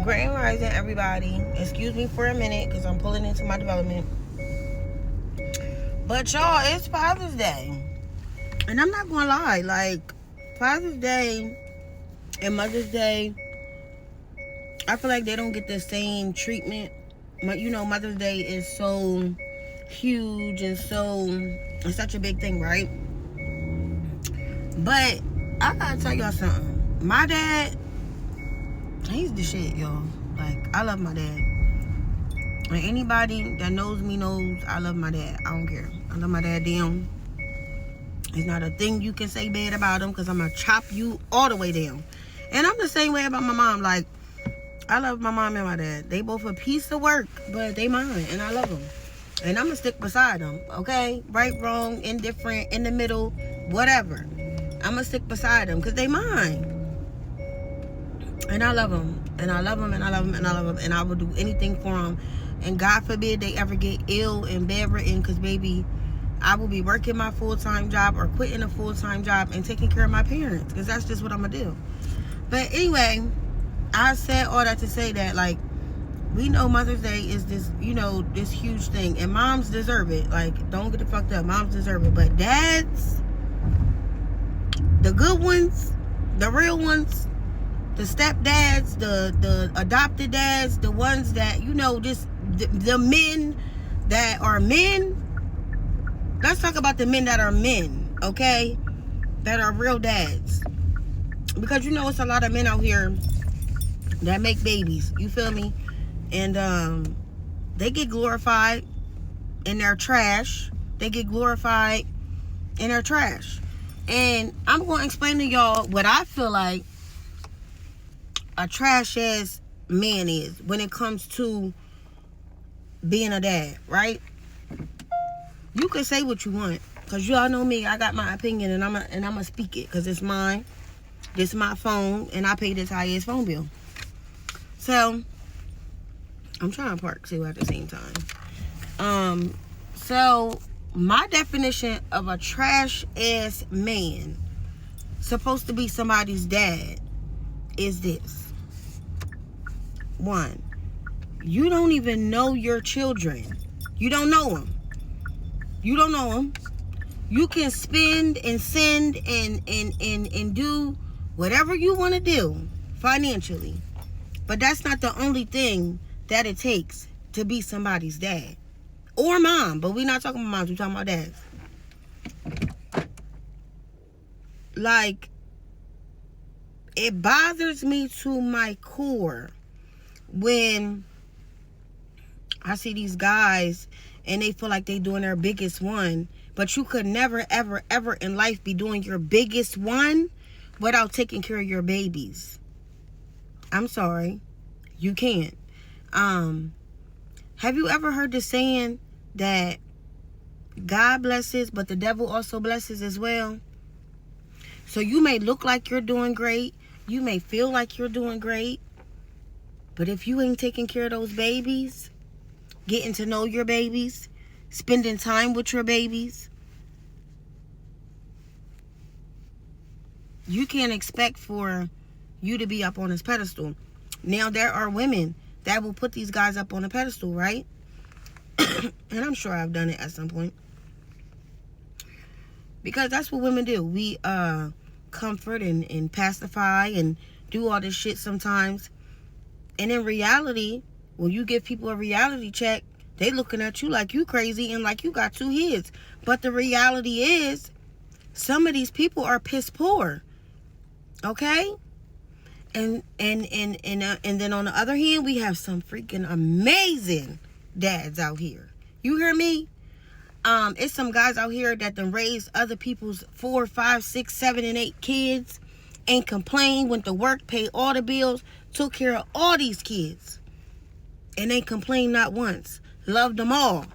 Grand Rising, everybody. Excuse me for a minute because I'm pulling into my development. But y'all, it's Father's Day. And I'm not going to lie. Like, Father's Day and Mother's Day, I feel like they don't get the same treatment. You know, Mother's Day is so huge and it's such a big thing, right? But I gotta tell y'all something. My dad, he's the shit, y'all. Like, I love my dad. And anybody that knows me knows I love my dad. I don't care. I love my dad down. There's not a thing you can say bad about him because I'm going to chop you all the way down. And I'm the same way about my mom. Like, I love my mom and my dad. They both a piece of work, but they mine, and I love them. And I'm going to stick beside them, okay? Right, wrong, indifferent, in the middle, whatever. I'm going to stick beside them because they mine. And I love them. And I love them, and I love them, and I love them. And I will do anything for them. And God forbid they ever get ill and bedridden because, baby, I will be working my full-time job or quitting a full-time job and taking care of my parents because that's just what I'm going to do. But anyway, I said all that to say that, like, we know Mother's Day is this, you know, this huge thing. And moms deserve it. Like, don't get it fucked up. Moms deserve it. But dads, the good ones, the real ones, the stepdads, the adopted dads, the ones that, you know, just the men that are men. Let's talk about the men that are men, okay? That are real dads. Because, you know, it's a lot of men out here that make babies. You feel me? And they get glorified in their trash. They get glorified in their trash. And I'm going to explain to y'all what I feel like a trash-ass man is when it comes to being a dad, right? You can say what you want, because y'all know me. I got my opinion, and I'm gonna speak it, because it's mine. This is my phone, and I pay this high-ass phone bill. So, I'm trying to park, too, at the same time. So, my definition of a trash-ass man, supposed to be somebody's dad, is this. 1, you don't even know your children. You don't know them. You don't know them. You can spend and send and do whatever you want to do financially. But that's not the only thing that it takes to be somebody's dad. Or mom. But we're not talking about moms. We're talking about dads. Like, it bothers me to my core when I see these guys and they feel like they doing their biggest one, but you could never, ever, ever in life be doing your biggest one without taking care of your babies. I'm sorry. You can't. Have you ever heard the saying that God blesses, but the devil also blesses as well? So you may look like you're doing great. You may feel like you're doing great. But if you ain't taking care of those babies, getting to know your babies, spending time with your babies, you can't expect for you to be up on this pedestal. Now, there are women that will put these guys up on a pedestal, right? And I'm sure I've done it at some point. Because that's what women do. We comfort and pacify and do all this shit sometimes. And in reality, when you give people a reality check, they looking at you like you crazy and like you got 2 heads. But the reality is, some of these people are piss poor. Okay? And then on the other hand, we have some freaking amazing dads out here. You hear me? It's some guys out here that done raised other people's 4, 5, 6, 7, and 8 kids, ain't complained, went to work, paid all the bills, took care of all these kids, and ain't complained not once. Loved them all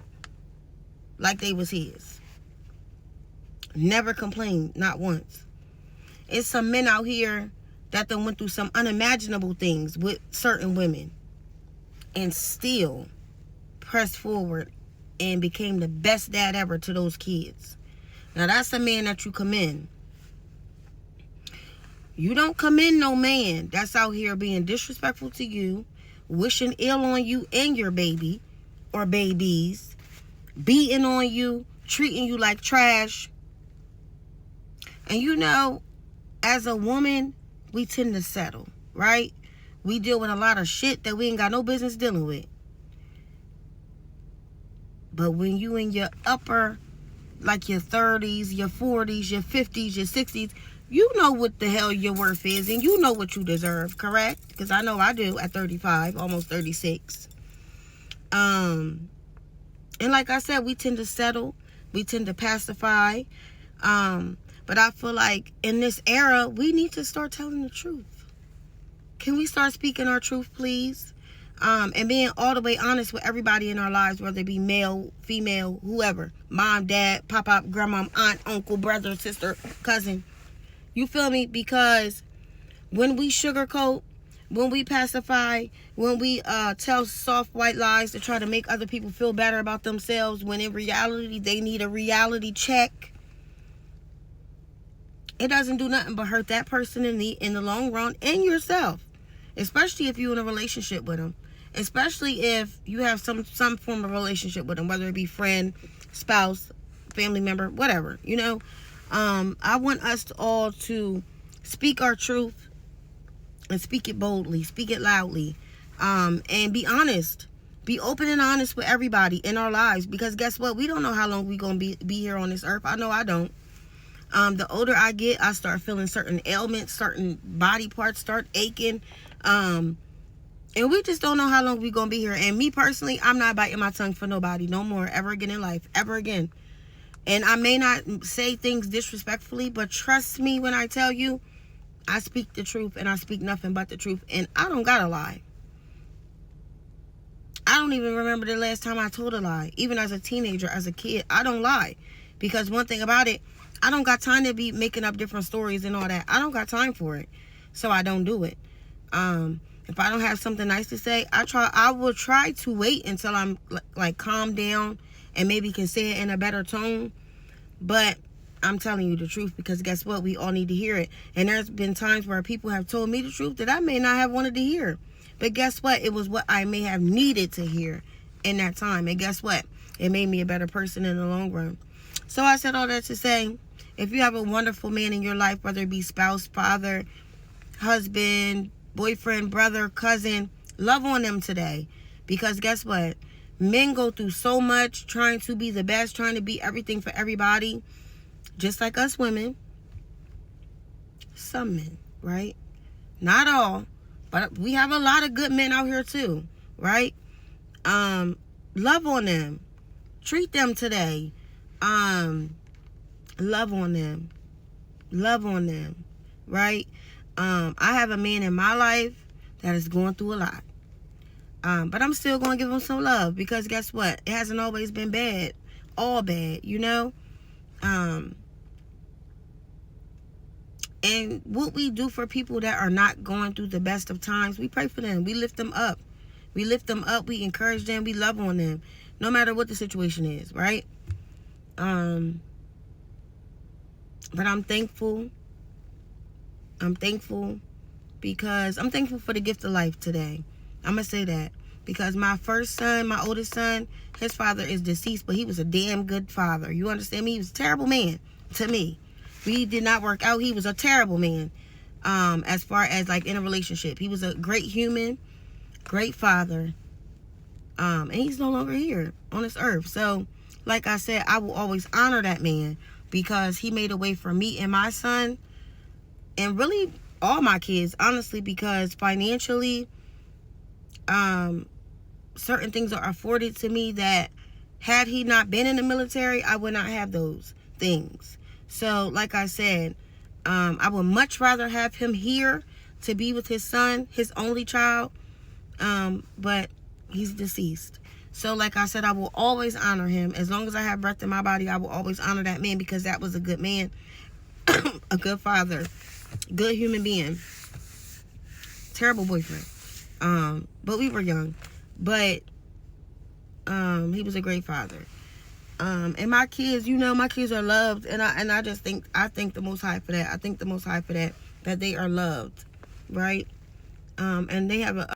like they was his. Never complained, not once. It's some men out here that done went through some unimaginable things with certain women and still pressed forward and became the best dad ever to those kids. Now, that's a man that you commend. You don't commend no man that's out here being disrespectful to you, wishing ill on you and your baby or babies, beating on you, treating you like trash. And you know, as a woman, we tend to settle, right? We deal with a lot of shit that we ain't got no business dealing with. But when you in your upper, like your 30s, your 40s, your 50s, your 60s, you know what the hell your worth is, and you know what you deserve, correct? Because I know I do at 35, almost 36. And like I said, we tend to settle. We tend to pacify. But I feel like in this era, we need to start telling the truth. Can we start speaking our truth, please? And being all the way honest with everybody in our lives, whether it be male, female, whoever. Mom, dad, pop, grandma, aunt, uncle, brother, sister, cousin. You feel me? Because when we sugarcoat, when we pacify, when we tell soft white lies to try to make other people feel better about themselves, when in reality they need a reality check, it doesn't do nothing but hurt that person in the long run and yourself. Especially if you're in a relationship with them. Especially if you have some form of relationship with them, whether it be friend, spouse, family member, whatever, you know. I want us all to speak our truth and speak it boldly, speak it loudly, and be honest. Be open and honest with everybody in our lives, because guess what? We don't know how long we're going to be here on this earth. I know I don't. The older I get, I start feeling certain ailments, certain body parts start aching. And we just don't know how long we're going to be here. And me personally, I'm not biting my tongue for nobody no more ever again in life. Ever again. And I may not say things disrespectfully, but trust me when I tell you, I speak the truth and I speak nothing but the truth. And I don't gotta lie. I don't even remember the last time I told a lie. Even as a teenager, as a kid, I don't lie. Because one thing about it, I don't got time to be making up different stories and all that. I don't got time for it. So I don't do it. If I don't have something nice to say, I will try to wait until I'm like calm down and maybe can say it in a better tone. But I'm telling you the truth, because guess what? We all need to hear it. And there's been times where people have told me the truth that I may not have wanted to hear. But guess what? It was what I may have needed to hear in that time. And guess what? It made me a better person in the long run. So I said all that to say, if you have a wonderful man in your life, whether it be spouse, father, husband, boyfriend, brother, cousin, love on them today. Because guess what? Men go through so much trying to be the best, trying to be everything for everybody. Just like us women. Some men, right? Not all. But we have a lot of good men out here too, right? Love on them. Treat them today. Love on them. Love on them, right? I have a man in my life that is going through a lot. But I'm still going to give him some love, because guess what? It hasn't always been bad. All bad, you know? And what we do for people that are not going through the best of times, we pray for them. We lift them up. We lift them up. We encourage them. We love on them. No matter what the situation is, right? But I'm thankful. I'm thankful because I'm thankful for the gift of life today. I'm going to say that. Because my first son, my oldest son, his father is deceased, but he was a damn good father. You understand me? He was a terrible man to me. We did not work out. He was a terrible man as far as like in a relationship. He was a great human, great father. And he's no longer here on this earth. So, like I said, I will always honor that man because he made a way for me and my son and really all my kids, honestly, because financially, certain things are afforded to me that had he not been in the military, I would not have those things. So, like I said, I would much rather have him here to be with his son, his only child, but he's deceased. So, like I said, I will always honor him. As long as I have breath in my body, I will always honor that man because that was a good man, a good father, good human being, terrible boyfriend. But we were young. But he was a great father. And my kids, you know, my kids are loved, and I just think I thank the Most High for that. I thank the Most High for that they are loved, right? And they have a